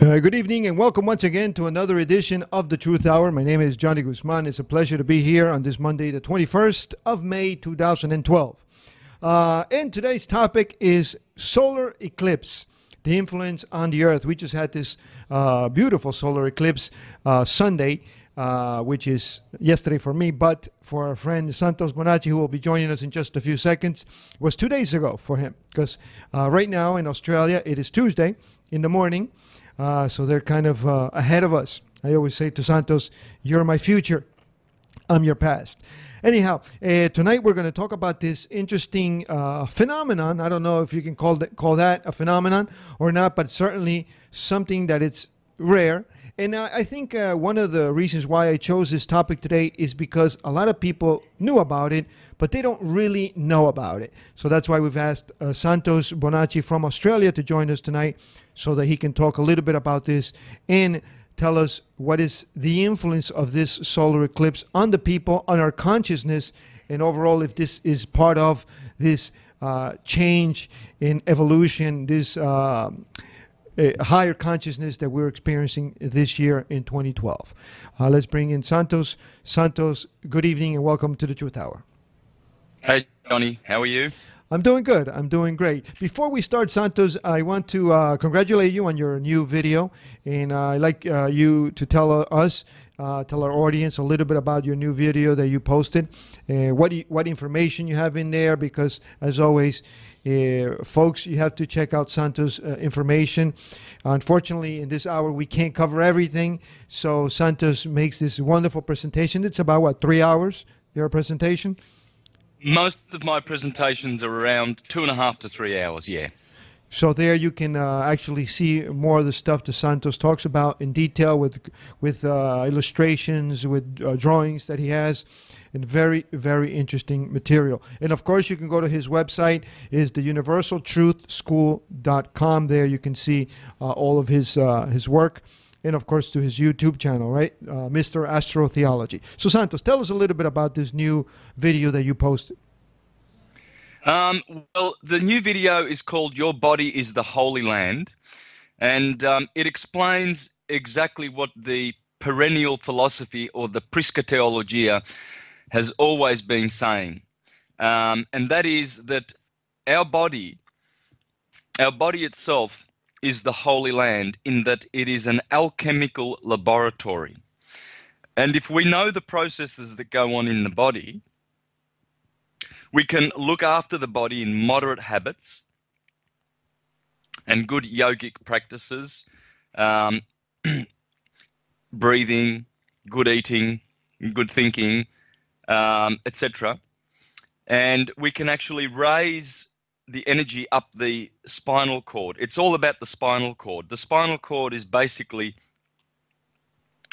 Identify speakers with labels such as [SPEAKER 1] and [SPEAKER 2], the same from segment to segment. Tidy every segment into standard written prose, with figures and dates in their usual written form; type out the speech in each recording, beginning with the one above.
[SPEAKER 1] Good evening and welcome once again to another edition of the Truth Hour. My name is Johnny Guzman. It's a pleasure to be here on this Monday, the 21st of May, 2012. And today's topic is solar eclipse, the influence on the Earth. We just had this beautiful solar eclipse Sunday, which is yesterday for me, but for our friend Santos Bonacci, who will be joining us in just a few seconds, was 2 days ago for him. Because right now in Australia, it is Tuesday in the morning. So they're kind of ahead of us. I always say to Santos, you're my future. I'm your past. Anyhow, tonight we're going to talk about this interesting phenomenon. I don't know if you can call that a phenomenon or not, but certainly something that it's rare. And I think one of the reasons why I chose this topic today is because a lot of people knew about it, but they don't really know about it. So that's why we've asked Santos Bonacci from Australia to join us tonight so that he can talk a little bit about this and tell us what is the influence of this solar eclipse on the people, on our consciousness, and overall if this is part of this change in evolution, this higher consciousness that we're experiencing this year in 2012. Let's bring in Santos. Santos, good evening and welcome to the Truth Hour.
[SPEAKER 2] Hey, Johnny. How are you?
[SPEAKER 1] I'm doing good. I'm doing great. Before we start, Santos, I want to congratulate you on your new video. And I'd like you to tell us, tell our audience a little bit about your new video that you posted. What information you have in there, because as always, folks, you have to check out Santos' information. Unfortunately, in this hour, we can't cover everything. So Santos makes this wonderful presentation. It's about, what, 3 hours, your presentation?
[SPEAKER 2] Most of my presentations are around 2.5 to 3 hours, yeah.
[SPEAKER 1] So there you can actually see more of the stuff that Santos talks about in detail with illustrations, with drawings that he has, and very, very interesting material. And of course, you can go to his website, is the universaltruthschool.com. There you can see all of his work. And of course, to his YouTube channel, right? Mr. Astrotheology. So Santos, tell us a little bit about this new video that you posted.
[SPEAKER 2] Well, the new video is called Your Body is the Holy Land. And it explains exactly what the perennial philosophy or the Prisca Theologia has always been saying. And that is that our body itself is the Holy Land, in that it is an alchemical laboratory. And if we know the processes that go on in the body, we can look after the body in moderate habits and good yogic practices, breathing, good eating, good thinking, etc. And we can actually raise the energy up the spinal cord. It's all about the spinal cord. The spinal cord is basically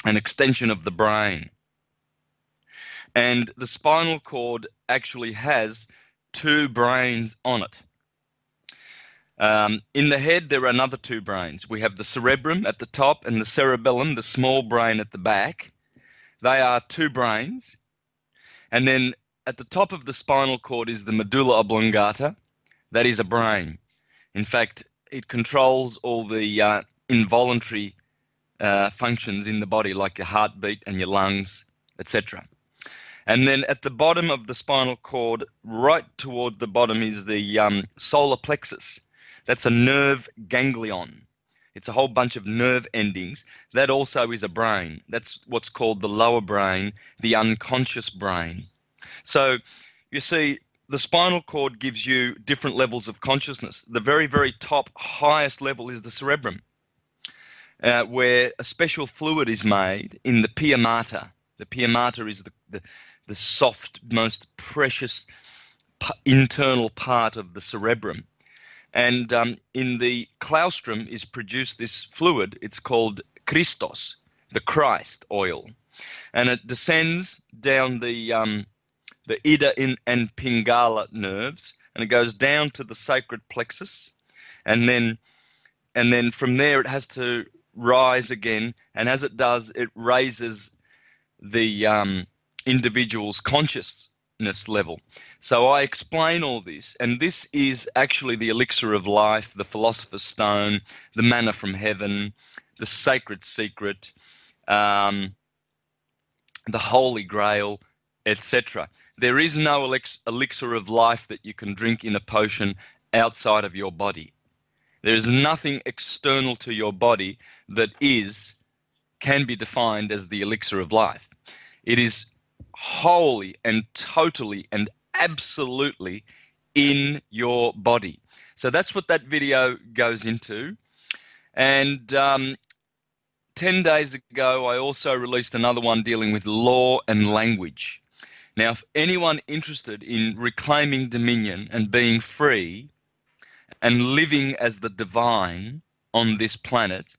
[SPEAKER 2] an extension of the brain. And the spinal cord actually has 2 brains on it. In the head, there are another 2 brains. We have the cerebrum at the top and the cerebellum, the small brain at the back. They are 2 brains. And then at the top of the spinal cord is the medulla oblongata. That is a brain. In fact, it controls all the involuntary functions in the body, like your heartbeat and your lungs, etc. And then at the bottom of the spinal cord, right toward the bottom, is the solar plexus. That's a nerve ganglion. It's a whole bunch of nerve endings. That also is a brain. That's what's called the lower brain, the unconscious brain. So you see, the spinal cord gives you different levels of consciousness. The very, very top, highest level is the cerebrum, where a special fluid is made in the pia mater. The pia mater is the soft, most precious internal part of the cerebrum. And in the claustrum is produced this fluid. It's called Christos, the Christ oil. And it descends down the Ida and Pingala nerves, and it goes down to the sacred plexus, and then from there it has to rise again, and as it does, it raises the individual's consciousness level. So I explain all this, and this is actually the elixir of life, the philosopher's stone, the manna from heaven, the sacred secret, the holy grail, etc. There is no elixir of life that you can drink in a potion outside of your body. There is nothing external to your body that can be defined as the elixir of life. It is wholly and totally and absolutely in your body. So that's what that video goes into. And 10 days ago, I also released another one dealing with law and language. Now, if anyone interested in reclaiming dominion and being free and living as the divine on this planet,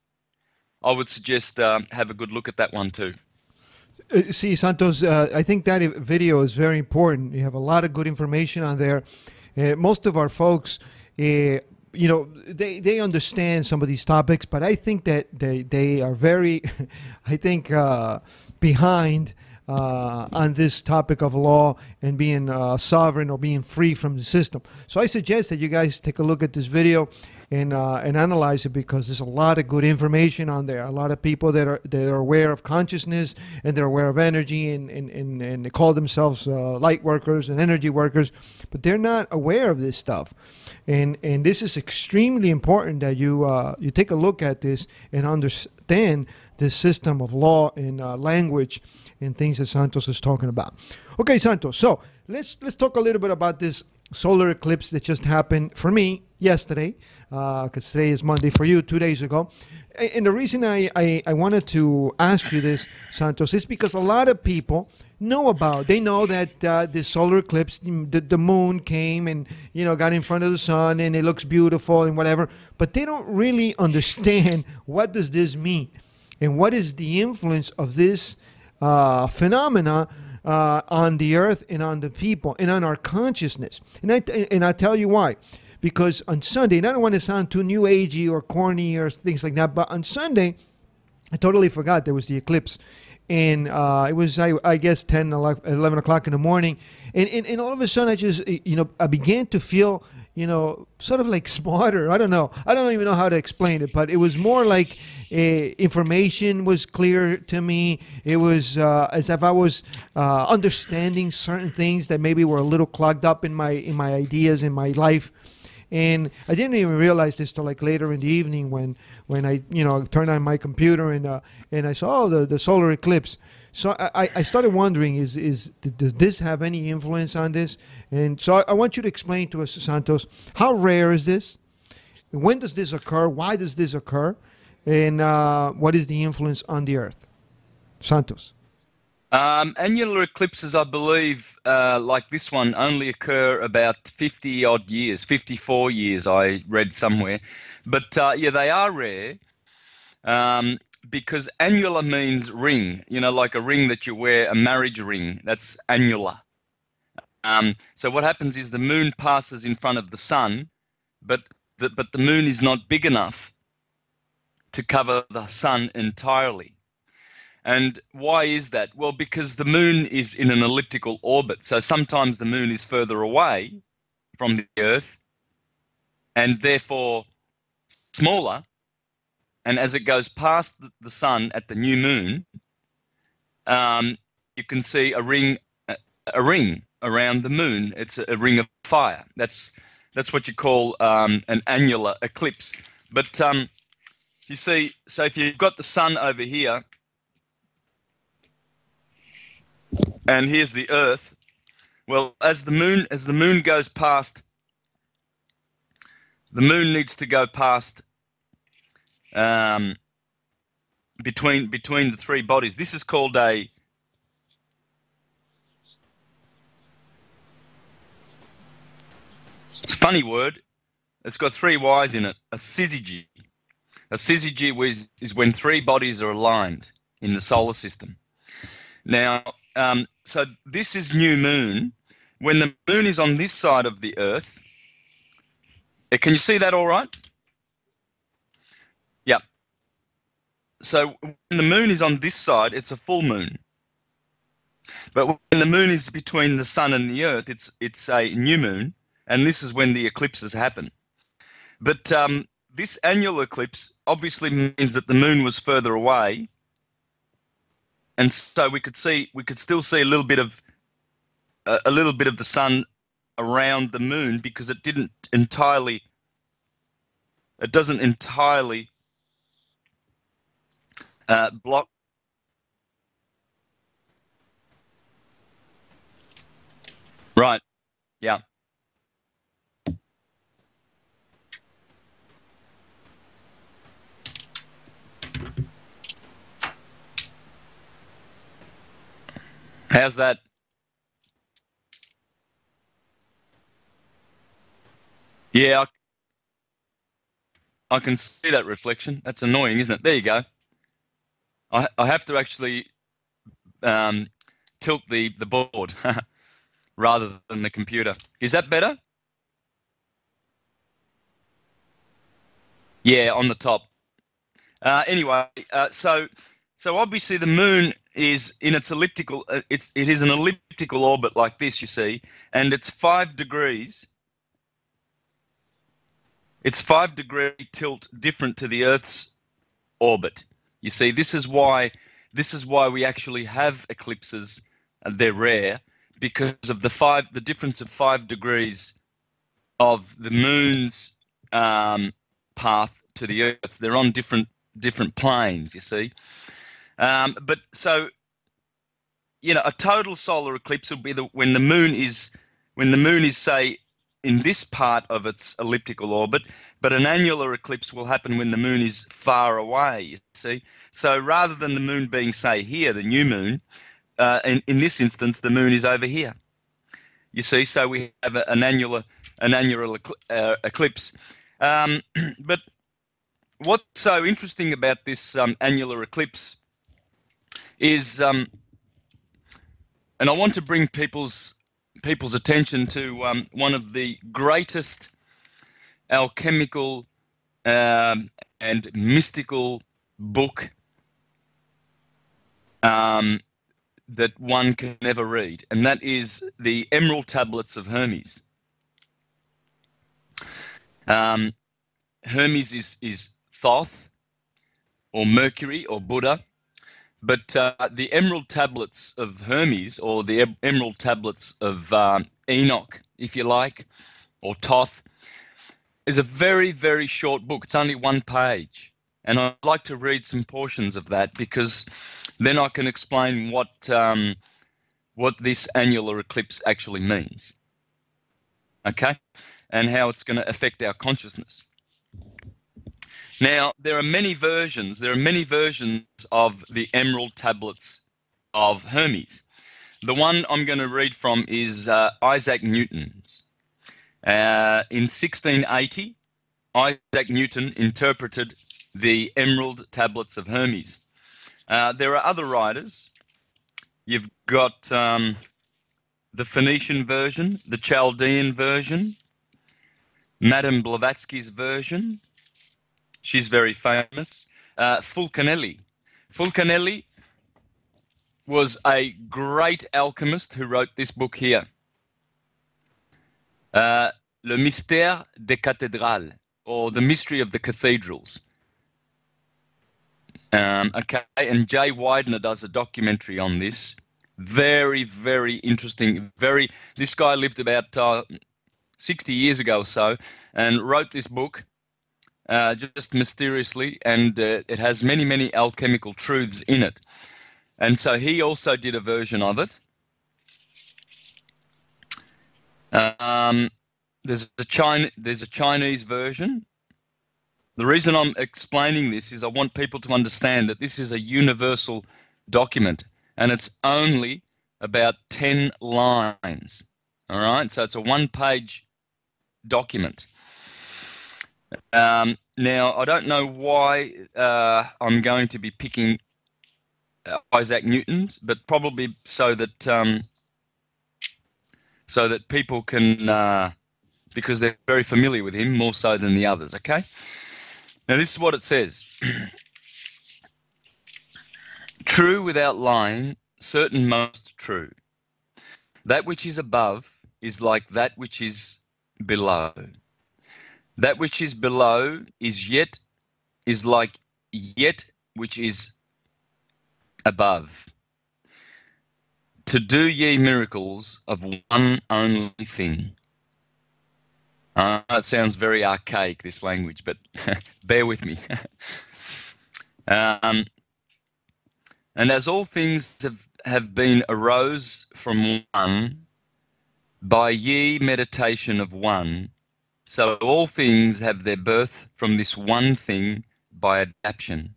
[SPEAKER 2] I would suggest have a good look at that one too.
[SPEAKER 1] See, Santos, I think that video is very important. You have a lot of good information on there. Most of our folks, they understand some of these topics, but I think that they are very, I think, behind on this topic of law and being sovereign or being free from the system. So I suggest that you guys take a look at this video and analyze it, because there's a lot of good information on there. A lot of people that are aware of consciousness, and they're aware of energy, and they call themselves light workers and energy workers, but they're not aware of this stuff. And this is extremely important that you take a look at this and understand this system of law and language and things that Santos is talking about. Okay, Santos. So let's talk a little bit about this solar eclipse that just happened for me yesterday, because today is Monday for you, 2 days ago. And the reason I wanted to ask you this, Santos, is because a lot of people know that this solar eclipse, the moon came and got in front of the sun, and it looks beautiful and whatever, but they don't really understand what does this mean, and what is the influence of this phenomena on the earth and on the people and on our consciousness. And I tell you why. Because on Sunday, and I don't want to sound too new agey or corny or things like that, but on Sunday, I totally forgot there was the eclipse. And it was, I guess, 10, 11 o'clock in the morning. And all of a sudden, I just, I began to feel, sort of like smarter. I don't know. I don't even know how to explain it, but it was more like information was clear to me. It was as if I was understanding certain things that maybe were a little clogged up in my ideas, in my life. And I didn't even realize this till like later in the evening when I turned on my computer and I saw the solar eclipse. So I started wondering, does this have any influence on this? And so I want you to explain to us, Santos, how rare is this? When does this occur? Why does this occur? And what is the influence on the Earth? Santos.
[SPEAKER 2] Annular eclipses, I believe, like this one, only occur about 50-odd years, 54 years, I read somewhere. But yeah, they are rare because annular means ring, like a ring that you wear, a marriage ring. That's annular. So what happens is the moon passes in front of the sun, but the moon is not big enough to cover the sun entirely. And why is that? Well, because the moon is in an elliptical orbit. So sometimes the moon is further away from the Earth and therefore smaller. And as it goes past the sun at the new moon, you can see a ring around the moon. It's a ring of fire. That's what you call an annular eclipse. But you see, so if you've got the sun over here, and here's the Earth. Well, as the moon goes past, the moon needs to go past between the three bodies. This is called it's a funny word. It's got three Y's in it. A syzygy. A syzygy is when three bodies are aligned in the solar system. Now, so this is new moon. When the moon is on this side of the Earth, can you see that all right? Yeah. So when the moon is on this side, it's a full moon. But when the moon is between the sun and the Earth, it's a new moon, and this is when the eclipses happen. But this annular eclipse obviously means that the moon was further away, and so we could still see a little bit of the sun around the moon, because it doesn't entirely block. Right. Yeah. How's that? Yeah, I can see that reflection. That's annoying, isn't it? There you go. I have to actually tilt the board rather than the computer. Is that better? Yeah, on the top. Anyway, so obviously the moon is in its elliptical. It is an elliptical orbit like this, you see, and it's 5 degrees. It's 5-degree tilt different to the Earth's orbit. You see, this is why we actually have eclipses. They're rare because of the difference of 5 degrees of the moon's path to the Earth. They're on different planes, you see. But so, a total solar eclipse will be when the moon is say in this part of its elliptical orbit, but an annular eclipse will happen when the moon is far away, you see. So rather than the moon being, say, here, the new moon, in this instance, the moon is over here. You see, so we have an annular eclipse. But what's so interesting about this annular eclipse is, and I want to bring people's attention to one of the greatest alchemical and mystical book that one can ever read, and that is the Emerald Tablets of Hermes. Hermes is Thoth, or Mercury, or Buddha, but the Emerald Tablets of Hermes, or the Emerald Tablets of Enoch, if you like, or Thoth, is a very, very short book. It's only 1 page. And I'd like to read some portions of that, because then I can explain what this annular eclipse actually means. Okay? And how it's going to affect our consciousness. Now, there are many versions. There are many versions of the Emerald Tablets of Hermes. The one I'm going to read from is Isaac Newton's. In 1680, Isaac Newton interpreted the Emerald Tablets of Hermes. There are other writers. You've got the Phoenician version, the Chaldean version, Madame Blavatsky's version. She's very famous. Fulcanelli. Fulcanelli was a great alchemist who wrote this book here. Le Mystère des Cathédrales, or The Mystery of the Cathedrals. Okay, and Jay Widener does a documentary on this. Very, very interesting. This guy lived about 60 years ago or so, and wrote this book just mysteriously, and it has many, many alchemical truths in it. And so he also did a version of it. There's a Chinese version. The reason I'm explaining this is I want people to understand that this is a universal document, and it's only about 10 lines. All right, so it's a 1-page document. Now, I don't know why I'm going to be picking Isaac Newton's, but probably so that people can, because they're very familiar with him more so than the others. Okay. Now, this is what it says. True without lying, certain most true. That which is above is like that which is below. That which is below is like yet which is above. To do ye miracles of one only thing. It sounds very archaic, this language, but bear with me. And as all things have been arose from one, by ye meditation of one, so all things have their birth from this one thing by adaptation.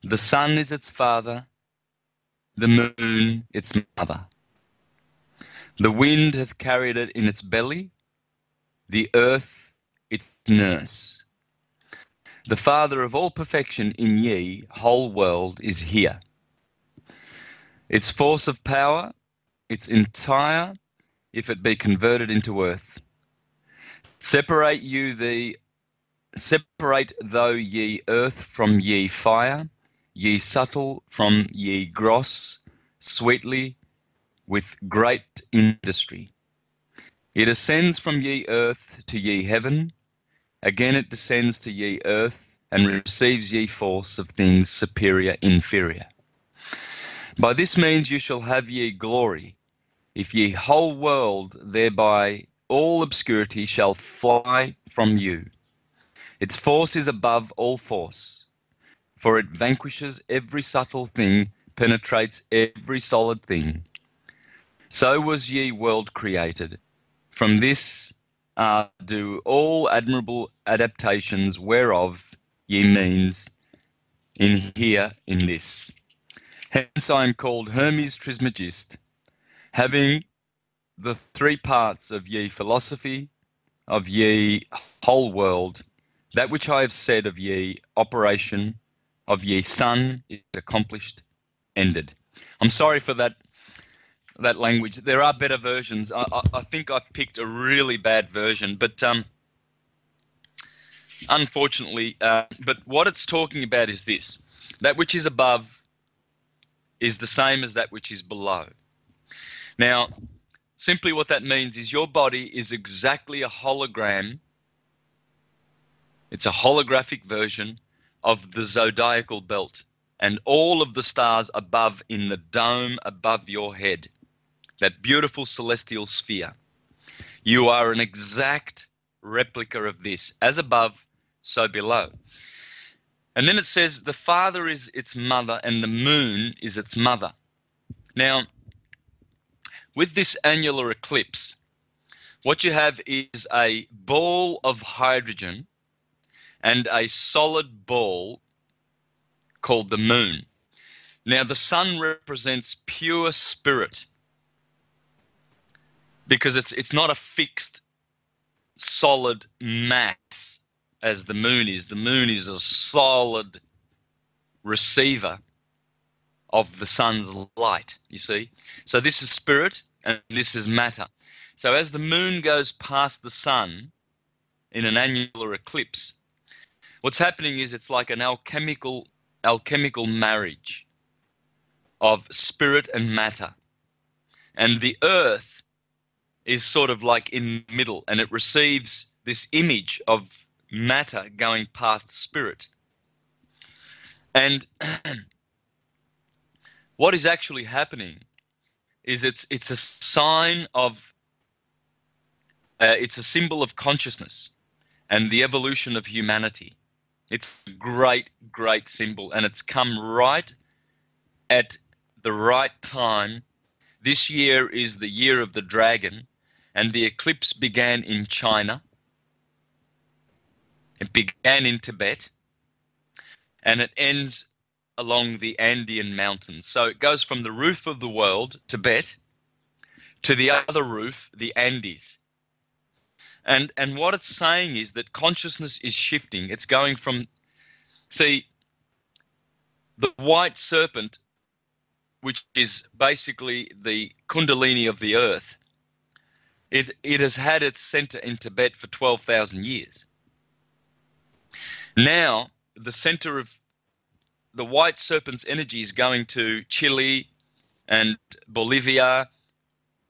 [SPEAKER 2] The sun is its father, the moon its mother. The wind hath carried it in its belly, the earth its nurse. The Father of all perfection in ye, whole world, is here. Its force of power, its entire, if it be converted into earth. Separate though ye earth from ye fire, ye subtle from ye gross, sweetly, with great industry. It ascends from ye earth to ye heaven, again it descends to ye earth, and receives ye force of things superior, inferior. By this means you shall have ye glory, if ye whole world thereby all obscurity shall fly from you. Its force is above all force, for it vanquishes every subtle thing, penetrates every solid thing. So was ye world created. From this do all admirable adaptations whereof ye means in here in this. Hence I am called Hermes Trismegist, having the three parts of ye philosophy, of ye whole world, that which I have said of ye operation, of ye sun is accomplished, ended. I'm sorry for that language. There are better versions. I think I picked a really bad version, but unfortunately, but what it's talking about is this: that which is above is the same as that which is below. Now, simply what that means is your body is exactly a hologram. It's a holographic version of the zodiacal belt and all of the stars above in the dome above your head, that beautiful celestial sphere. You are an exact replica of this, as above, so below. And then it says the Father is its mother and the moon is its mother. Now, with this annular eclipse, what you have is a ball of hydrogen and a solid ball called the moon. Now, the sun represents pure spirit because it's not a fixed solid mass as the moon is. The moon is a solid receiver of the sun's light, you see. So this is spirit and this is matter. So as the moon goes past the sun in an annular eclipse, what's happening is it's like an alchemical marriage of spirit and matter. And the earth is sort of like in the middle, and it receives this image of matter going past spirit. And what is actually happening is it's a sign of, it's a symbol of consciousness and the evolution of humanity. It's a great, great symbol, and it's come right at the right time. This year is the year of the dragon, and the eclipse began in China. It began in Tibet, and it ends along the Andean mountains. So it goes from the roof of the world, Tibet, to the other roof, the Andes. And what it's saying is that consciousness is shifting. It's going from, see, the white serpent, which is basically the kundalini of the earth, it has had its center in Tibet for 12,000 years. Now, the center of the white serpent's energy is going to Chile and Bolivia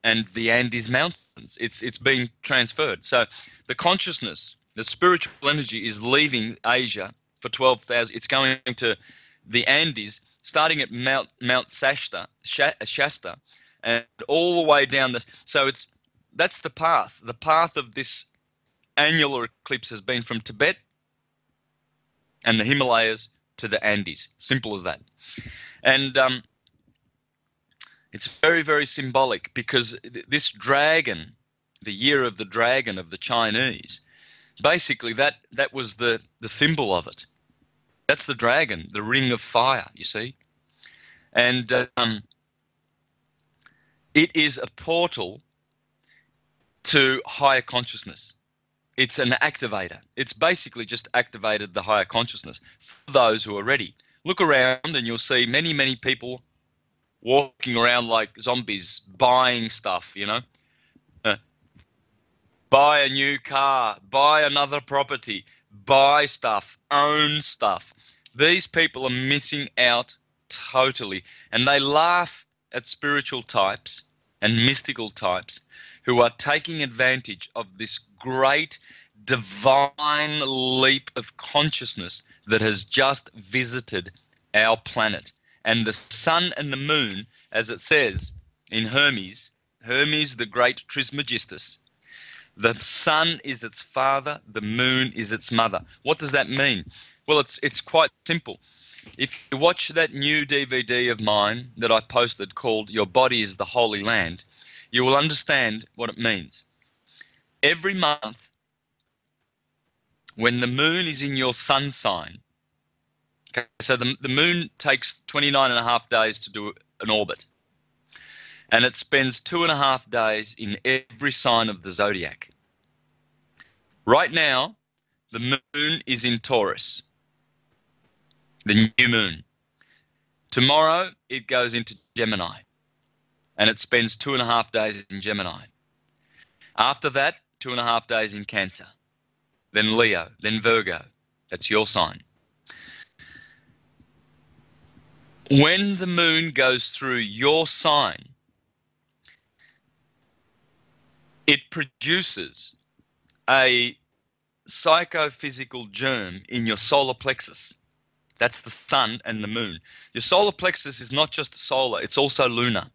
[SPEAKER 2] and the Andes Mountains. It's being transferred. So the consciousness The spiritual energy is leaving Asia for 12,000. It's going to the Andes, starting at Mount Shasta, and all the way down the. So that's the path. The path of this annular eclipse has been from Tibet and the Himalayas to the Andes. Simple as that. And it's very, very symbolic, because this dragon, the year of the dragon of the Chinese, basically that was the symbol of it. That's the dragon, the ring of fire, you see. And it is a portal to higher consciousness. It's an activator. It's basically just activated the higher consciousness for those who are ready. Look around and you'll see many, many people walking around like zombies, buying stuff, you know. Buy a new car, buy another property, buy stuff, own stuff. These people are missing out totally. And they laugh at spiritual types and mystical types who are taking advantage of this great divine leap of consciousness that has just visited our planet. And the sun and the moon, as it says in Hermes, the great Trismegistus, the sun is its father, the moon is its mother. What does that mean? Well, it's quite simple. If you watch that new DVD of mine that I posted called Your Body is the Holy Land, you will understand what it means. Every month, when the moon is in your sun sign, okay, so the moon takes 29.5 days to do an orbit, and it spends 2.5 days in every sign of the zodiac. Right now, the moon is in Taurus, the new moon. Tomorrow, it goes into Gemini, and it spends 2.5 days in Gemini. After that, 2.5 days in Cancer, then Leo, then Virgo. That's your sign. When the moon goes through your sign, it produces a psychophysical germ in your solar plexus. That's the sun and the moon. Your solar plexus is not just solar, it's also lunar.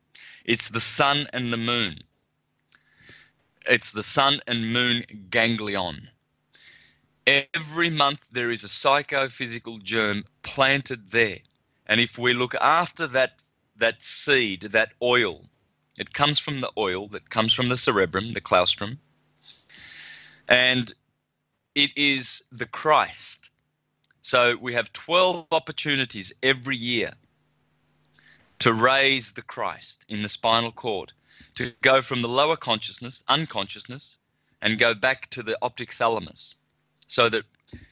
[SPEAKER 2] It's the sun and the moon. It's the sun and moon ganglion. Every month there is a psychophysical germ planted there. And if we look after that seed, that oil, it comes from the oil that comes from the cerebrum, the claustrum, and it is the Christ. So we have 12 opportunities every year to raise the Christ in the spinal cord, to go from the lower consciousness, unconsciousness, and go back to the optic thalamus, so that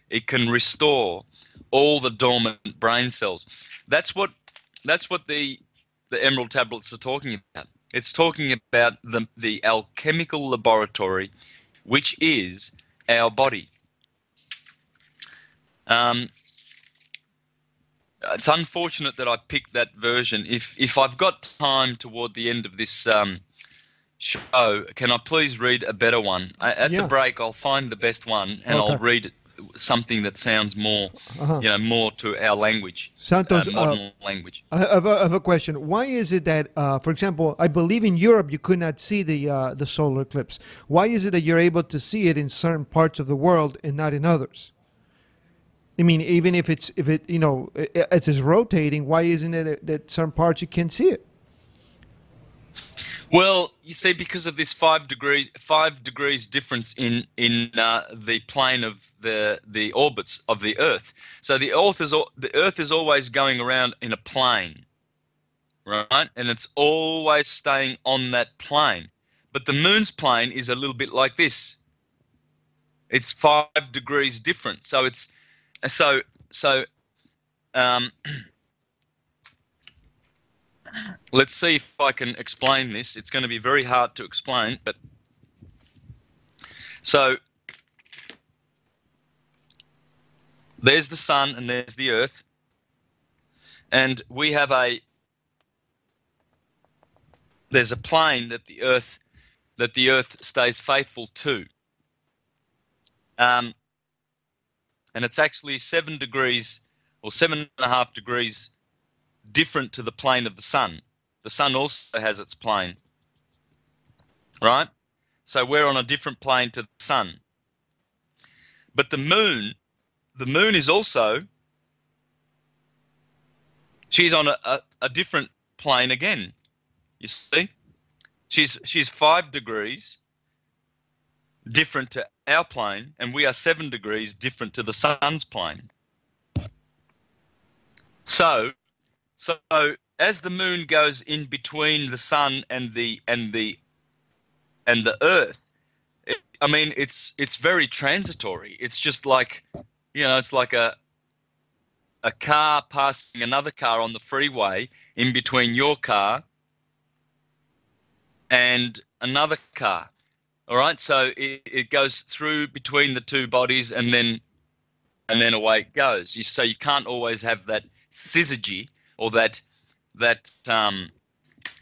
[SPEAKER 2] it can restore all the dormant brain cells. That's what the Emerald Tablets are talking about. It's talking about the alchemical laboratory, which is our body. It's unfortunate that I picked that version. If I've got time toward the end of this show, can I please read a better one? At the break, I'll find the best one, and I'll read something that sounds more, more to our language,
[SPEAKER 1] Santos,
[SPEAKER 2] modern language.
[SPEAKER 1] I have a question. Why is it that, for example, I believe in Europe you could not see the solar eclipse? Why is it that you're able to see it in certain parts of the world and not in others? I mean, even if it's as it's rotating, why isn't it that certain parts you can't see it?
[SPEAKER 2] Well, you see, because of this 5 degrees difference in the plane of the orbits of the Earth. So the Earth is always going around in a plane, right? And it's always staying on that plane. But the Moon's plane is a little bit like this. It's 5 degrees different. So it's let's see if I can explain this. It's going to be very hard to explain, but so there's the sun and there's the Earth, and we have there's a plane that the Earth stays faithful to. and it's actually 7 degrees or 7.5 degrees different to the plane of the sun. The sun also has its plane, right? So we're on a different plane to the sun. But the moon is also, she's on a different plane again. You see? She's 5 degrees different to our plane, and we are 7 degrees different to the sun's plane. So as the moon goes in between the sun and the earth, it's very transitory. It's just like, it's like a car passing another car on the freeway in between your car and another car. All right, so it goes through between the two bodies, and then away it goes. So you can't always have that syzygy or that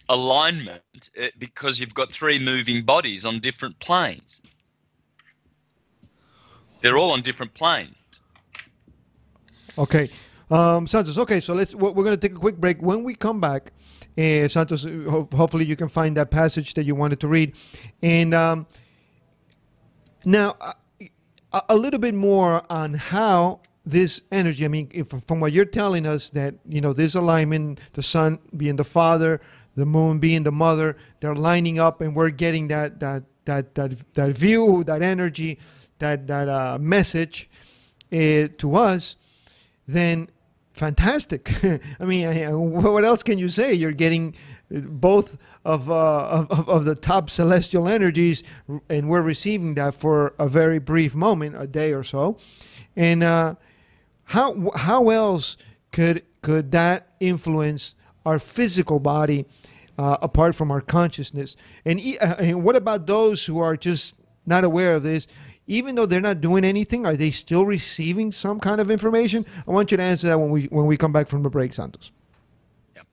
[SPEAKER 2] alignment because you've got 3 moving bodies on different planes. They're all on different planes.
[SPEAKER 1] Okay, Santos. Okay, so we're going to take a quick break. When we come back, Santos, hopefully you can find that passage that you wanted to read, and now a little bit more on how this energy. I mean, from what you're telling us, that this alignment, the sun being the father, the moon being the mother, they're lining up, and we're getting that view, that energy, that message to us. Then fantastic. I mean, what else can you say? You're getting both of the top celestial energies, and we're receiving that for a very brief moment, a day or so. And how else could that influence our physical body apart from our consciousness? And what about those who are just not aware of this? Even though they're not doing anything, are they still receiving some kind of information? I want you to answer that when we come back from the break, Santos.
[SPEAKER 2] Yep.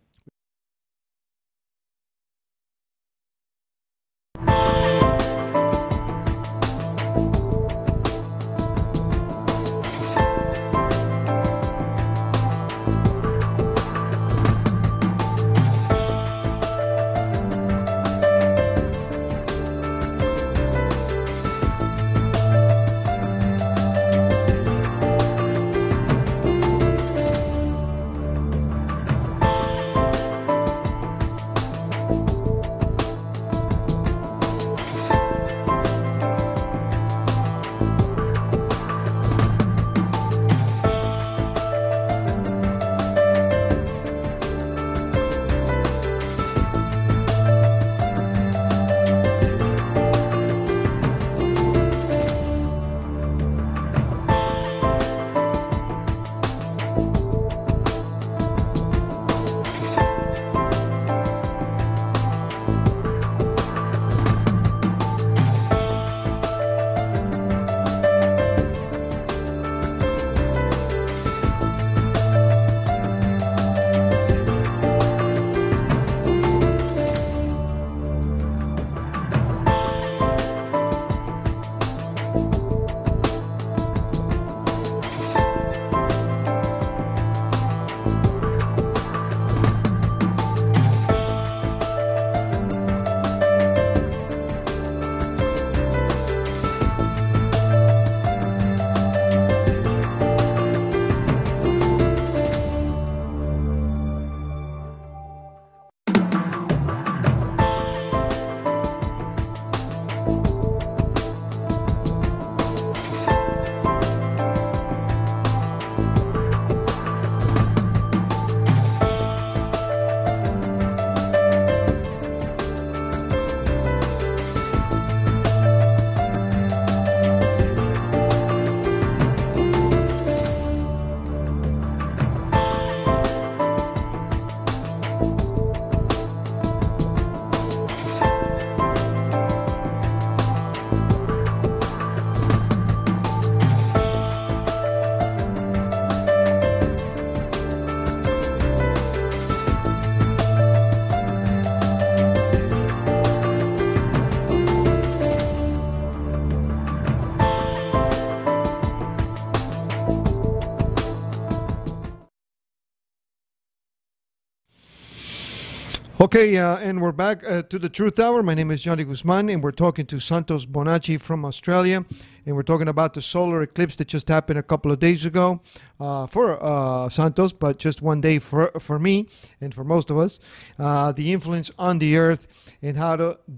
[SPEAKER 1] Okay, and we're back to the Truth Hour. My name is Johnny Guzman, and we're talking to Santos Bonacci from Australia, and we're talking about the solar eclipse that just happened a couple of days ago for Santos, but just one day for me and for most of us. The influence on the Earth and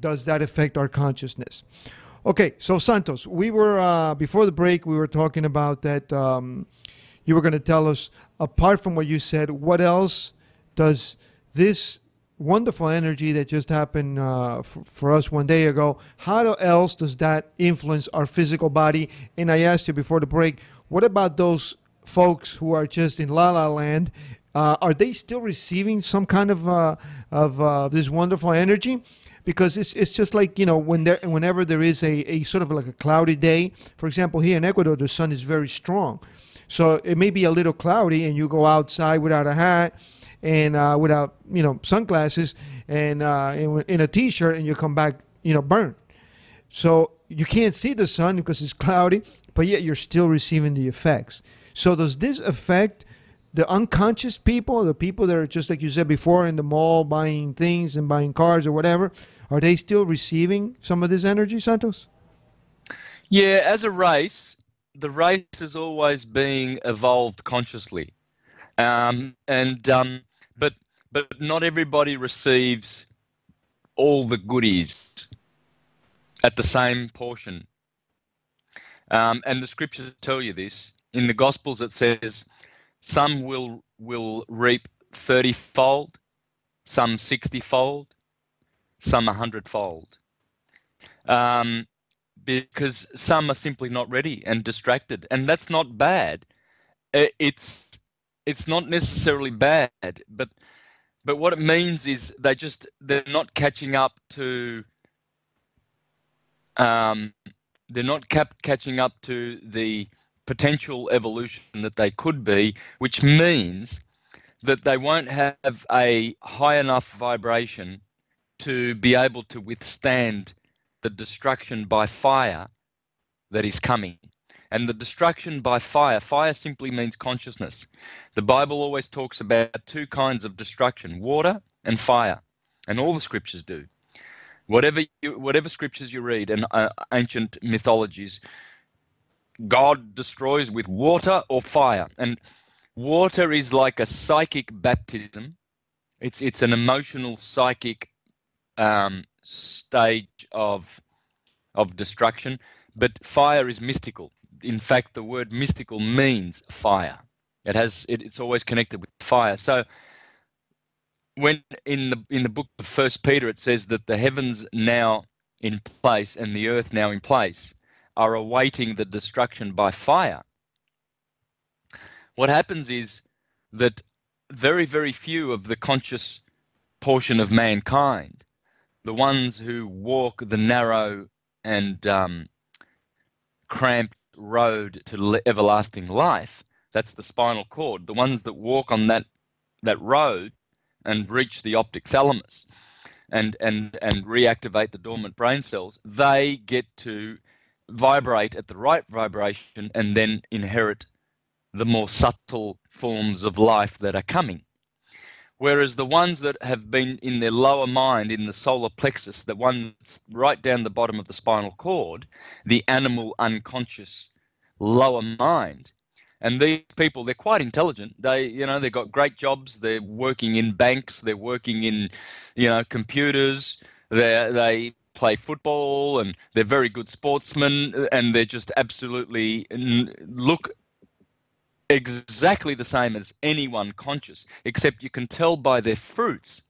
[SPEAKER 1] does that affect our consciousness? Okay, so Santos, we were before the break, we were talking about that. You were going to tell us, apart from what you said, what else does this wonderful energy that just happened for us one day ago, how else does that influence our physical body? And I asked you before the break, what about those folks who are just in La La Land? Are they still receiving some kind of this wonderful energy? Because it's just like, whenever there is a sort of like a cloudy day, for example, here in Ecuador, the sun is very strong. So it may be a little cloudy and you go outside without a hat and without sunglasses and in a t-shirt, and you come back burnt. So you can't see the sun because it's cloudy, but yet you're still receiving the effects. So does this affect the unconscious people, the people that are, just like you said before, in the mall buying things and buying cars or whatever? Are they still receiving some of this energy, Santos?
[SPEAKER 2] Yeah, as a race, the race is always being evolved consciously. And but not everybody receives all the goodies at the same portion. And the scriptures tell you this. In the Gospels, it says some will reap 30-fold, some 60-fold, some 100-fold. Because some are simply not ready and distracted, and that's not bad. It's not necessarily bad, but what it means is they're not catching up to catching up to the potential evolution that they could be, which means that they won't have a high enough vibration to be able to withstand the destruction by fire that is coming. And the destruction by fire simply means consciousness. The Bible always talks about two kinds of destruction, water and fire, and all the scriptures do. Whatever scriptures you read in ancient mythologies, God destroys with water or fire. And water is like a psychic baptism. It's an emotional psychic stage of destruction, but fire is mystical. In fact, the word mystical means fire. It's always connected with fire. So when in the book of First Peter, it says that the heavens now in place and the earth now in place are awaiting the destruction by fire. What happens is that very, very few of the conscious portion of mankind, the ones who walk the narrow and cramped road to everlasting life, that's the spinal cord, the ones that walk on that road and reach the optic thalamus and reactivate the dormant brain cells, they get to vibrate at the right vibration and then inherit the more subtle forms of life that are coming. Whereas the ones that have been in their lower mind, in the solar plexus, the ones right down the bottom of the spinal cord, the animal unconscious lower mind, and these people, they're quite intelligent. They've got great jobs. They're working in banks. They're working in, computers. They play football, and they're very good sportsmen, and they're just absolutely look exactly the same as anyone conscious, except you can tell by their fruits,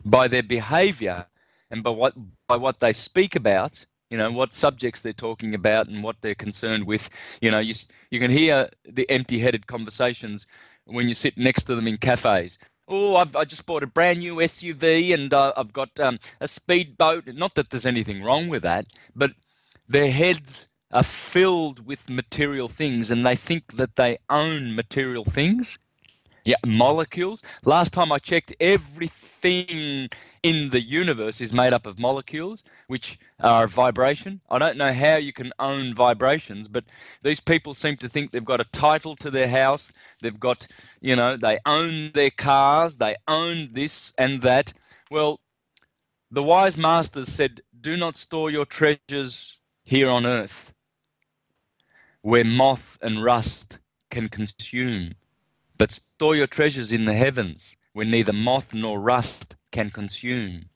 [SPEAKER 2] by their behavior, and by what they speak about, what subjects they're talking about and what they're concerned with. You can hear the empty-headed conversations when you sit next to them in cafes. Oh, I just bought a brand new SUV, and I've got a speedboat. Not that there's anything wrong with that, but their heads are filled with material things, and they think that they own material things, Yeah, molecules. Last time I checked, everything in the universe is made up of molecules, which are vibration. I don't know how you can own vibrations, but these people seem to think they've got a title to their house. They've got, they own their cars, they own this and that. Well, the wise masters said, do not store your treasures here on earth, where moth and rust can consume. But store your treasures in the heavens, where neither moth nor rust can consume,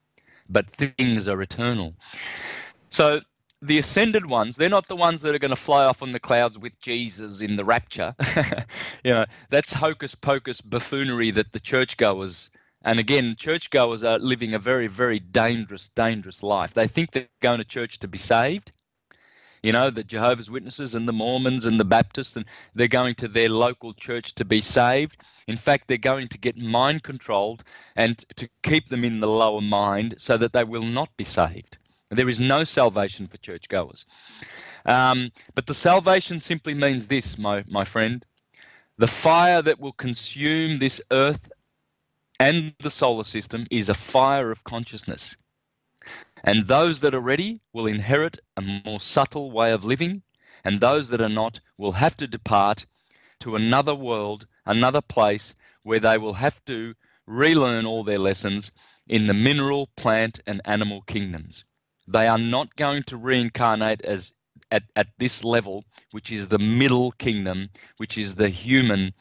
[SPEAKER 2] but things are eternal. So the ascended ones, they're not the ones that are going to fly off on the clouds with Jesus in the rapture. That's hocus pocus buffoonery that the churchgoers, and again, churchgoers are living a very, very dangerous life. They think they're going to church to be saved. The Jehovah's Witnesses and the Mormons and the Baptists, and they're going to their local church to be saved. In fact, they're going to get mind controlled and to keep them in the lower mind so that they will not be saved. There is no salvation for churchgoers. But the salvation simply means this, my friend. The fire that will consume this earth and the solar system is a fire of consciousness. And those that are ready will inherit a more subtle way of living, and those that are not will have to depart to another world, another place where they will have to relearn all their lessons in the mineral, plant, and animal kingdoms. They are not going to reincarnate as at this level, which is the middle kingdom, which is the human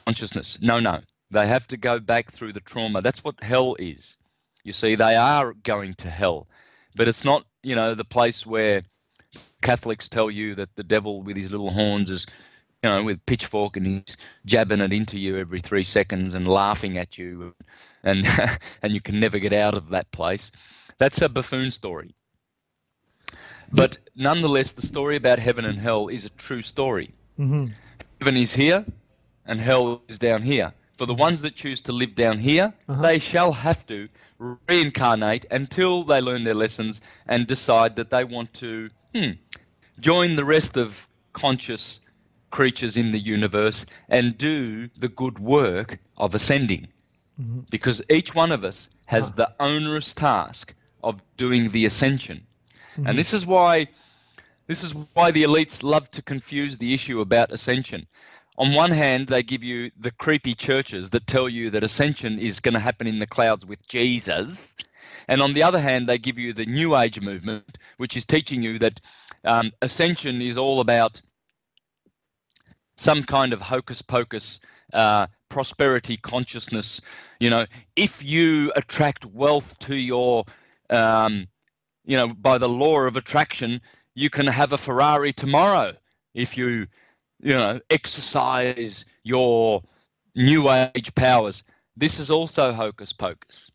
[SPEAKER 2] consciousness. No. They have to go back through the trauma. That's what hell is. You see, they are going to hell. But it's not, the place where Catholics tell you that the devil with his little horns is, with a pitchfork and he's jabbing it into you every 3 seconds and laughing at you and and you can never get out of that place. That's a buffoon story. But nonetheless, the story about heaven and hell is a true story.
[SPEAKER 1] Mm-hmm.
[SPEAKER 2] Heaven is here and hell is down here. For the ones that choose to live down here, they shall have to reincarnate until they learn their lessons and decide that they want to join the rest of conscious creatures in the universe and do the good work of ascending. Mm-hmm. Because each one of us has the onerous task of doing the ascension. Mm-hmm. And this is why the elites love to confuse the issue about ascension. On one hand, they give you the creepy churches that tell you that ascension is going to happen in the clouds with Jesus. And on the other hand, they give you the New Age movement, which is teaching you that ascension is all about some kind of hocus pocus, prosperity consciousness. If you attract wealth to your, by the law of attraction, you can have a Ferrari tomorrow if you exercise your New Age powers. This is also hocus pocus.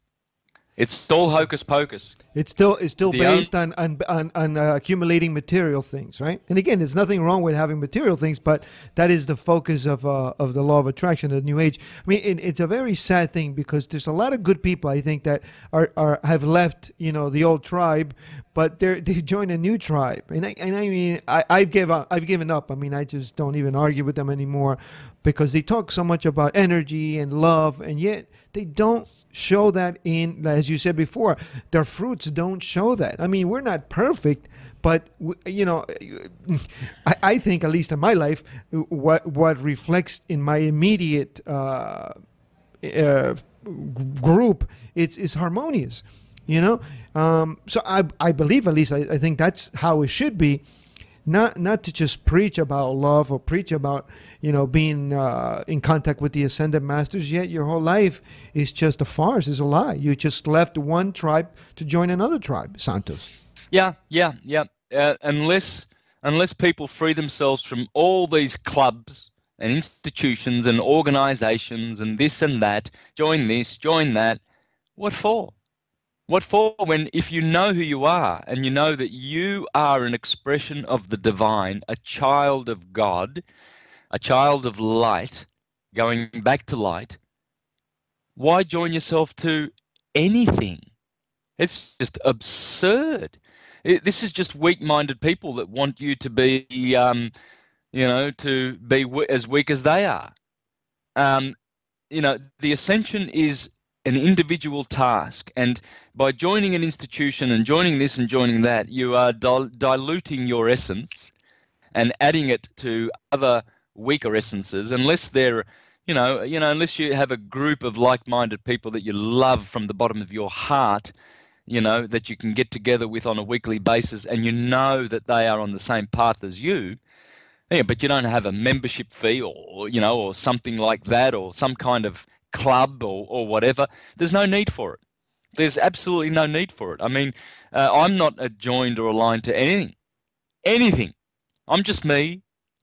[SPEAKER 2] It's all hocus pocus.
[SPEAKER 1] It's still based on accumulating material things, right? And again, there's nothing wrong with having material things, but that is the focus of the law of attraction, the New Age. I mean, it's a very sad thing because there's a lot of good people, I think, that have left, the old tribe, but they joined a new tribe. And I mean, I've given up. I mean, I just don't even argue with them anymore because they talk so much about energy and love, and yet they don't show that in, as you said before, their fruits don't show that. I mean, we're not perfect, but I think, at least in my life, what reflects in my immediate group is harmonious. So I believe, at least I think that's how it should be. Not to just preach about love or preach about being in contact with the ascended masters, yet your whole life is just a farce, is a lie. You just left one tribe to join another tribe, Santos.
[SPEAKER 2] Yeah. Unless people free themselves from all these clubs and institutions and organizations and this and that, join this, join that, what for? What for when, if you know who you are and you know that you are an expression of the divine, a child of God, a child of light, going back to light, why join yourself to anything? It's just absurd. This is just weak-minded people that want you to be, to be as weak as they are. The ascension is an individual task, and by joining an institution and joining this and joining that, you are diluting your essence and adding it to other weaker essences, unless unless you have a group of like-minded people that you love from the bottom of your heart, that you can get together with on a weekly basis, and that they are on the same path as you. Yeah, but you don't have a membership fee or something like that, or some kind of club or whatever. There's no need for it. There's absolutely no need for it. I mean, I'm not joined or aligned to anything. I'm just me,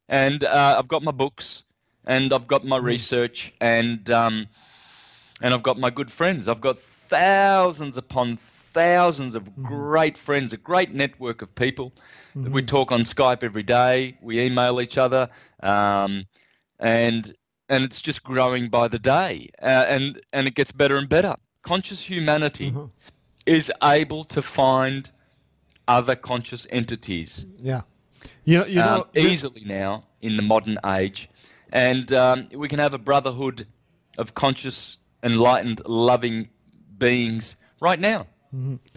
[SPEAKER 2] and I've got my books, and I've got my research, and I've got my good friends. I've got thousands upon thousands of great friends, a great network of people. We talk on Skype every day. We email each other, and it's just growing by the day, and it gets better and better. Conscious humanity is able to find other conscious entities.
[SPEAKER 1] Yeah.
[SPEAKER 2] Easily now in the modern age, and we can have a brotherhood of conscious, enlightened, loving beings right now.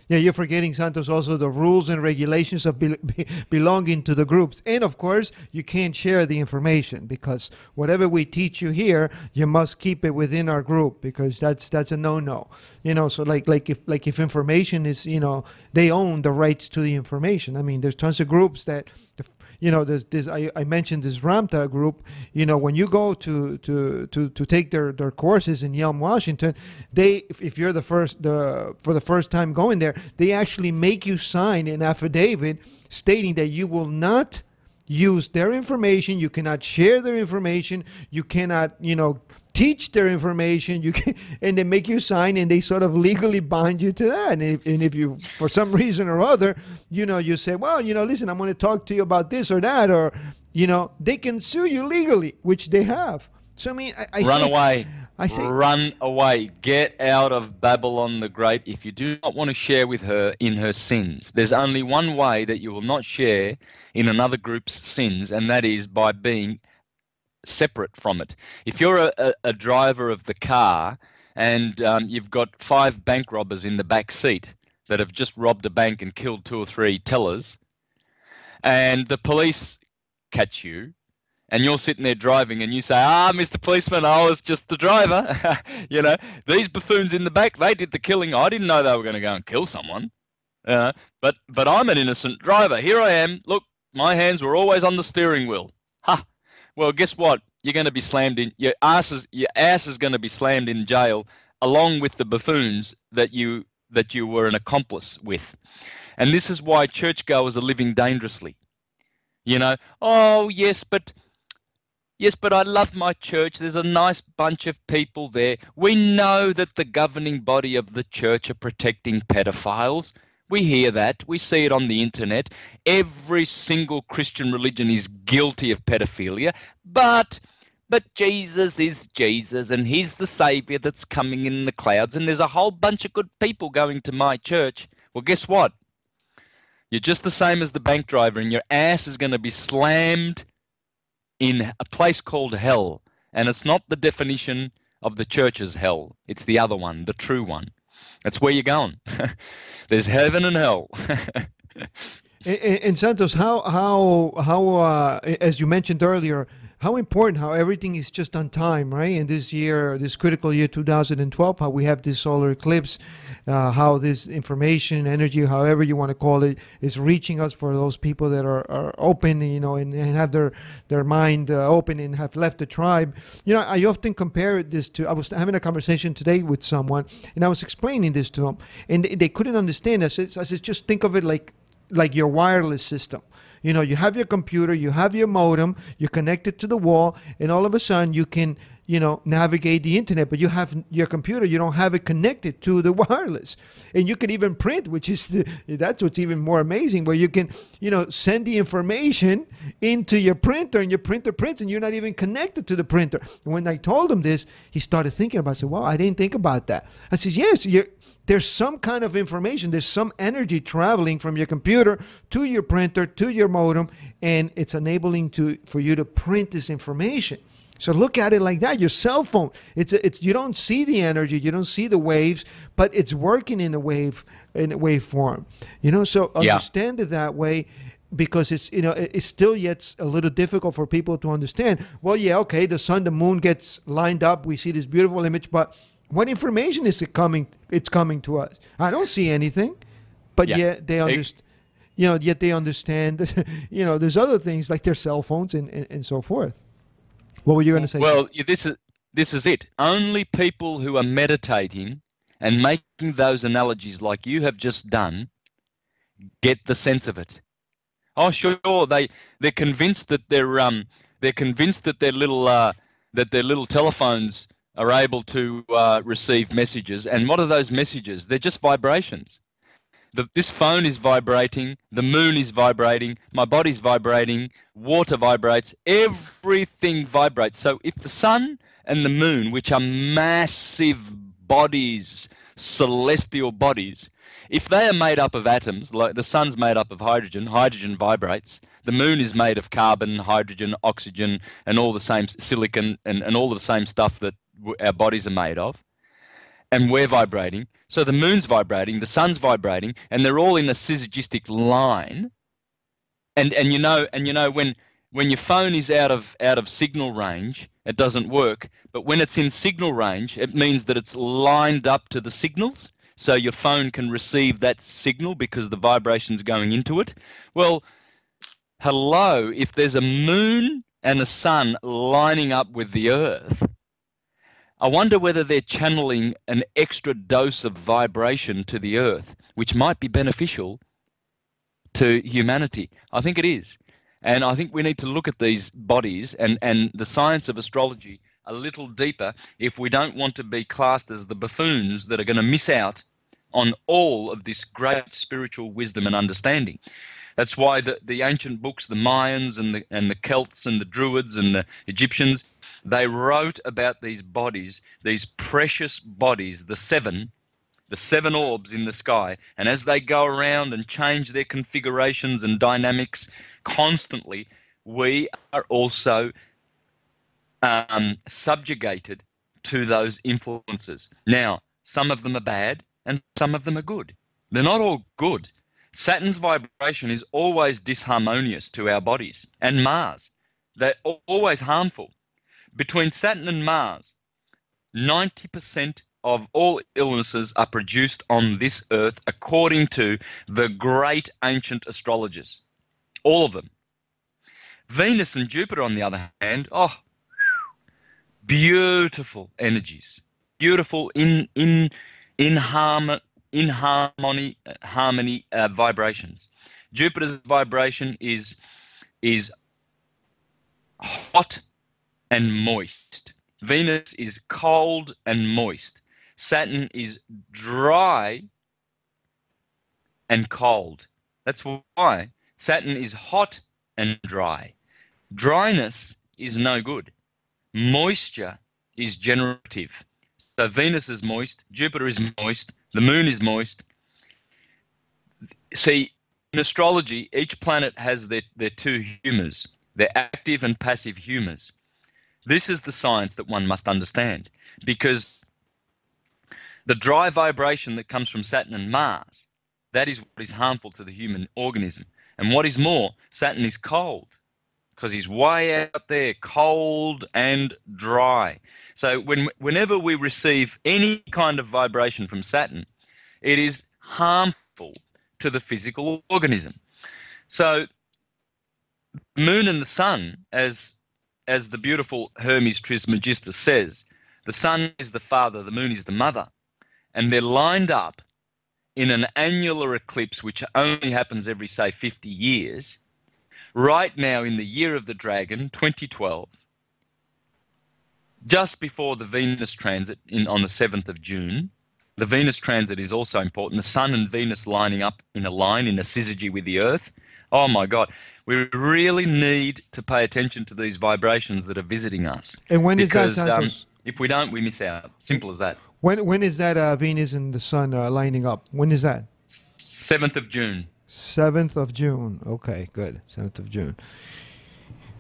[SPEAKER 1] Yeah, you're forgetting, Santos, also the rules and regulations of belonging to the groups. And of course, you can't share the information, because whatever we teach you here, you must keep it within our group, because that's a no-no. So like if information is, they own the rights to the information. I mean, there's tons of groups that there's this. I mentioned this Ramta group. When you go to take their courses in Yelm, Washington, if you're for the first time going there, they actually make you sign an affidavit stating that you will not use their information, you cannot share their information, you cannot teach their information, and they make you sign, and they sort of legally bind you to that. And if you, for some reason or other, you say, well, listen, I'm going to talk to you about this or that, or they can sue you legally, which they have. So I mean,
[SPEAKER 2] run away, get out of Babylon the Great. If you do not want to share with her in her sins, there's only one way that you will not share in another group's sins, and that is by being separate from it. If you're a driver of the car, and you've got 5 bank robbers in the back seat that have just robbed a bank and killed 2 or 3 tellers, and the police catch you, and you're sitting there driving, and you say, Mr. Policeman, I was just the driver. These buffoons in the back, they did the killing. I didn't know they were going to go and kill someone. But I'm an innocent driver. Here I am. Look, my hands were always on the steering wheel. Well, guess what? You're going to be slammed in. Your ass is going to be slammed in jail, along with the buffoons that you were an accomplice with. And this is why churchgoers are living dangerously. Oh yes, but I love my church. There's a nice bunch of people there. We know that the governing body of the church are protecting pedophiles. We hear that. We see it on the internet. Every single Christian religion is guilty of pedophilia. But Jesus is Jesus, and he's the Savior that's coming in the clouds, and there's a whole bunch of good people going to my church. Well, guess what? You're just the same as the bank driver, and your ass is going to be slammed in a place called hell. And it's not the definition of the church's hell. It's the other one, the true one. That's where you're going. There's heaven and hell.
[SPEAKER 1] And Santos, how as you mentioned earlier, how important, how everything is just on time, right? And this year, this critical year 2012, how we have this solar eclipse, how this information, energy, however you want to call it, is reaching us for those people that are open, and have their mind open and have left the tribe. I often compare this to, I was having a conversation today with someone, and I was explaining this to them, and they couldn't understand. I said, just think of it like your wireless system. You have your computer, you have your modem, you connect it to the wall, and all of a sudden you can navigate the internet, but you have your computer, you don't have it connected to the wireless. And you can even print, which is that's what's even more amazing, where you can, send the information into your printer, and your printer prints, and you're not even connected to the printer. And when I told him this, he started thinking about it. I said, well, I didn't think about that. I said, yes, there's some kind of information, there's some energy traveling from your computer to your printer, to your modem, and it's enabling for you to print this information. So look at it like that. Your cell phone, it's you don't see the energy, you don't see the waves, but it's working in a waveform. So understand it that way, because it's still yet a little difficult for people to understand. Well, yeah, okay, the sun, the moon gets lined up, we see this beautiful image, but what information is it coming? It's coming to us. I don't see anything, but yet they understand. Yet they understand. There's other things like their cell phones and so forth. What were you going to say?
[SPEAKER 2] Well, this is it. Only people who are meditating and making those analogies like you have just done get the sense of it. Oh, sure, they're convinced that their little telephones are able to receive messages. And what are those messages? They're just vibrations. This phone is vibrating, the moon is vibrating, my body's vibrating, water vibrates, everything vibrates. So if the sun and the moon, which are massive bodies, celestial bodies, if they are made up of atoms, like the sun's made up of hydrogen, hydrogen vibrates, the moon is made of carbon, hydrogen, oxygen, and all the same silicon and all the same stuff that our bodies are made of, and we're vibrating. So the moon's vibrating, the sun's vibrating, and they're all in a synergistic line. And when your phone is out of signal range, it doesn't work. But when it's in signal range, it means that it's lined up to the signals, so your phone can receive that signal because the vibration's going into it. Well, hello, if there's a moon and a sun lining up with the Earth, I wonder whether they're channeling an extra dose of vibration to the Earth, which might be beneficial to humanity. I think it is. And I think we need to look at these bodies and the science of astrology a little deeper if we don't want to be classed as the buffoons that are going to miss out on all of this great spiritual wisdom and understanding. That's why the ancient books, the Mayans and the Celts and the Druids and the Egyptians, they wrote about these bodies, these precious bodies, the seven orbs in the sky. And as they go around and change their configurations and dynamics constantly, we are also subjugated to those influences. Now, some of them are bad and some of them are good. They're not all good. Saturn's vibration is always disharmonious to our bodies, and Mars. They're always harmful. Between Saturn and Mars, 90% of all illnesses are produced on this earth according to the great ancient astrologers. All of them. Venus and Jupiter, on the other hand, beautiful energies. Beautiful in harmony vibrations. Jupiter's vibration is hot and moist. Venus is cold and moist. Saturn is dry and cold. That's why Saturn is hot and dry. Dryness is no good. Moisture is generative. So Venus is moist, Jupiter is moist, the moon is moist. See, in astrology, each planet has their two humors, their active and passive humors. This is the science that one must understand, because the dry vibration that comes from Saturn and Mars, that is what is harmful to the human organism. And what is more, Saturn is cold, because he's way out there, cold and dry. So whenever we receive any kind of vibration from Saturn, it is harmful to the physical organism. So the moon and the sun, as the beautiful Hermes Trismegistus says, the sun is the father, the moon is the mother, and they're lined up in an annular eclipse which only happens every, say, 50 years. Right now, in the year of the dragon, 2012, just before the Venus transit on the 7th of June. The Venus transit is also important. The Sun and Venus lining up in a line, in a syzygy with the Earth. Oh my God. We really need to pay attention to these vibrations that are visiting us.
[SPEAKER 1] And when is that,
[SPEAKER 2] Because
[SPEAKER 1] Santos?
[SPEAKER 2] if we don't, we miss out. Simple as that.
[SPEAKER 1] When is that Venus and the Sun lining up? When is that?
[SPEAKER 2] 7th of June.
[SPEAKER 1] 7th of June. Okay, good. 7th of June.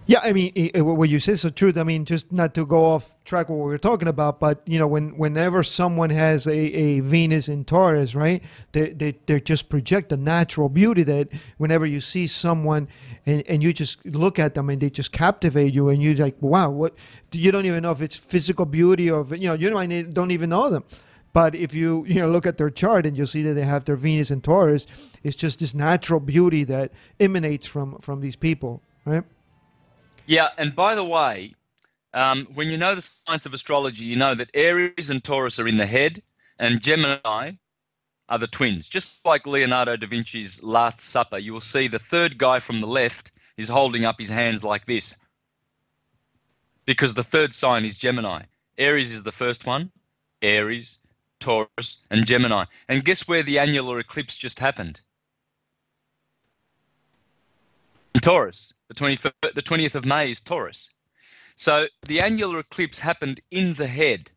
[SPEAKER 1] Yeah, I mean, what you say is the truth. I mean, just not to go off track what we were talking about, but you know, whenever someone has a Venus in Taurus, right, they just project a natural beauty that whenever you see someone and you just look at them and they just captivate you, and you're like, wow, what? You don't even know if it's physical beauty or don't even know them. But if you look at their chart and you see that they have their Venus in Taurus, it's just this natural beauty that emanates from these people, right?
[SPEAKER 2] Yeah, and by the way, when you know the science of astrology, you know that Aries and Taurus are in the head, and Gemini are the twins. Just like Leonardo da Vinci's Last Supper, you will see the third guy from the left is holding up his hands like this, because the third sign is Gemini. Aries is the first one, Aries, Taurus, and Gemini. And guess where the annular eclipse just happened? In Taurus. The 20th of May is Taurus. So the annular eclipse happened in the head.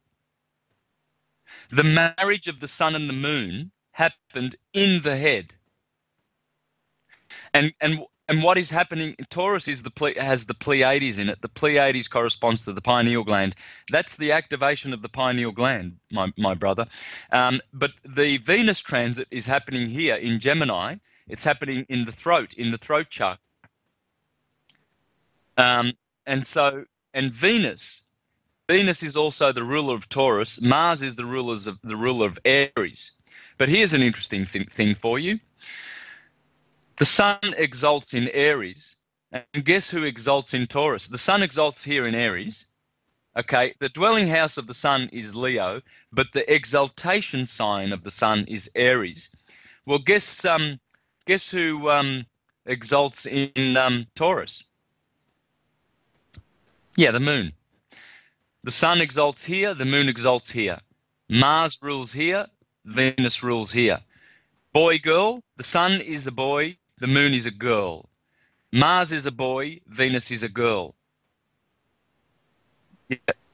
[SPEAKER 2] The marriage of the sun and the moon happened in the head. And what is happening? Taurus has the Pleiades in it. The Pleiades corresponds to the pineal gland. That's the activation of the pineal gland, my brother. But the Venus transit is happening here in Gemini. It's happening in the throat chakra. And Venus is also the ruler of Taurus. Mars is the ruler of Aries. But here's an interesting thing for you. The sun exalts in Aries, and guess who exalts in Taurus? The sun exalts here in Aries. Okay, the dwelling house of the sun is Leo, but the exaltation sign of the sun is Aries. Well, guess who exalts in Taurus? Yeah, the moon. The sun exalts here, the moon exalts here. Mars rules here, Venus rules here. Boy, girl, the sun is a boy, the moon is a girl. Mars is a boy, Venus is a girl.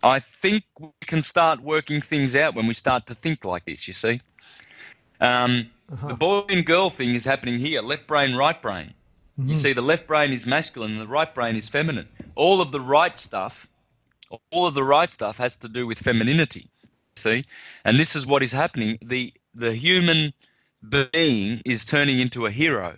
[SPEAKER 2] I think we can start working things out when we start to think like this, you see. The boy and girl thing is happening here, left brain, right brain. You see, the left brain is masculine and the right brain is feminine. All of the right stuff has to do with femininity, see? And this is what is happening. The human being is turning into a hero,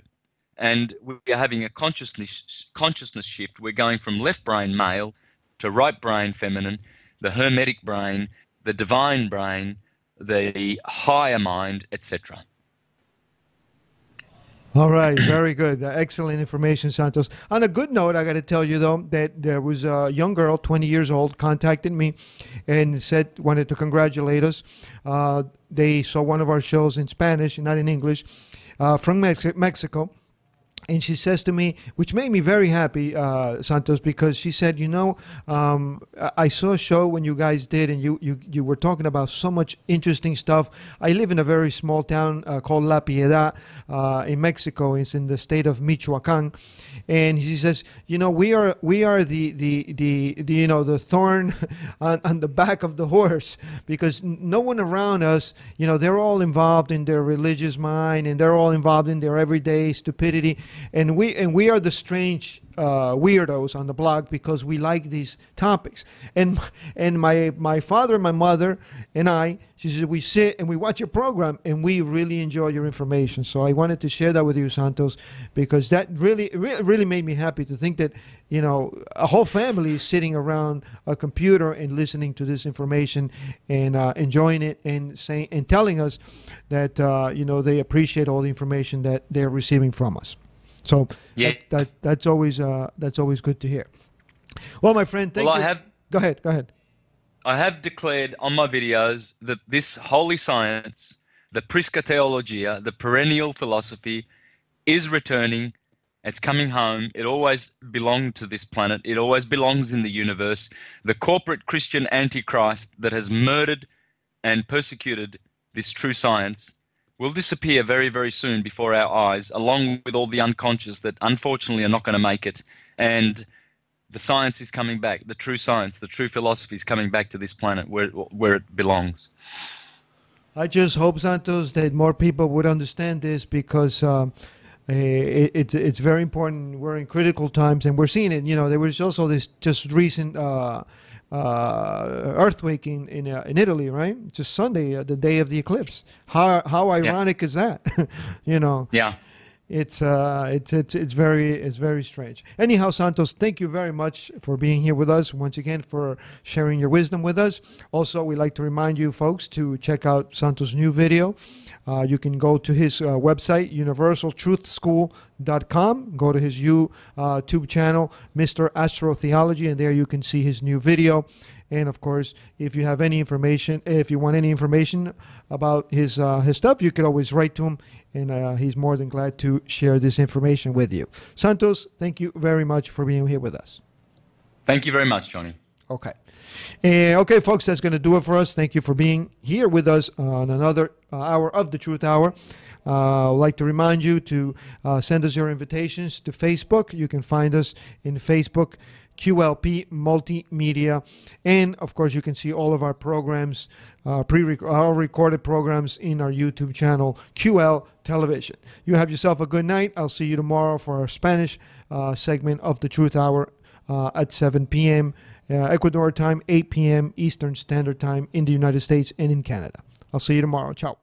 [SPEAKER 2] and we are having a consciousness shift. We're going from left brain male to right brain feminine, the hermetic brain, the divine brain, the higher mind, etc.
[SPEAKER 1] All right, very good. Excellent information, Santos. On a good note, I got to tell you, though, that there was a young girl, 20 years old, contacted me and wanted to congratulate us. They saw one of our shows in Spanish, not in English, from Mexico. And she says to me, which made me very happy, Santos, because she said, I saw a show when you guys did, and you were talking about so much interesting stuff. I live in a very small town called La Piedad in Mexico. It's in the state of Michoacan. And she says, we are the thorn on the back of the horse, because no one around us, they're all involved in their religious mind, and they're all involved in their everyday stupidity. And we are the strange weirdos on the block because we like these topics. And my father, my mother, and I, she said, we sit and we watch your program and we really enjoy your information. So I wanted to share that with you, Santos, because that really made me happy to think that a whole family is sitting around a computer and listening to this information and enjoying it and saying and telling us that they appreciate all the information that they're receiving from us. So
[SPEAKER 2] yeah,
[SPEAKER 1] that's always good to hear. Well, my friend, thank you. Go ahead.
[SPEAKER 2] I have declared on my videos that this holy science, the Prisca Theologia, the perennial philosophy, is returning, It's coming home. It always belonged to this planet. It always belongs in the universe. The corporate Christian Antichrist that has murdered and persecuted this true science will disappear very, very soon before our eyes, along with all the unconscious that unfortunately are not going to make it. And the science is coming back. The true science, the true philosophy is coming back to this planet where it belongs.
[SPEAKER 1] I just hope, Santos, that more people would understand this, because it's very important. We're in critical times, and we're seeing it. You know, there was also this just recent earthquake in Italy, right? Just Sunday, the day of the eclipse. How ironic is that? You know.
[SPEAKER 2] Yeah.
[SPEAKER 1] It's very strange. Anyhow, Santos, thank you very much for being here with us once again, for sharing your wisdom with us. Also, we'd like to remind you folks to check out Santos' new video. You can go to his website, universaltruthschool.com. Go to his YouTube channel, Mr. Astrotheology, and there you can see his new video. And of course, if you have any information, if you want any information about his stuff, you could always write to him, and he's more than glad to share this information with you. Santos, thank you very much for being here with us.
[SPEAKER 2] Thank you very much, Johnny.
[SPEAKER 1] Okay. Okay, folks, that's going to do it for us. Thank you for being here with us on another hour of the Truth Hour. I'd like to remind you to send us your invitations to Facebook. You can find us in Facebook, QLP Multimedia, and of course you can see all of our programs, our recorded programs, in our YouTube channel, QL Television. You have yourself a good night. I'll see you tomorrow for our Spanish segment of the Truth Hour at 7 p.m. Ecuador time, 8 p.m. Eastern Standard Time in the United States and in Canada. I'll see you tomorrow. Ciao.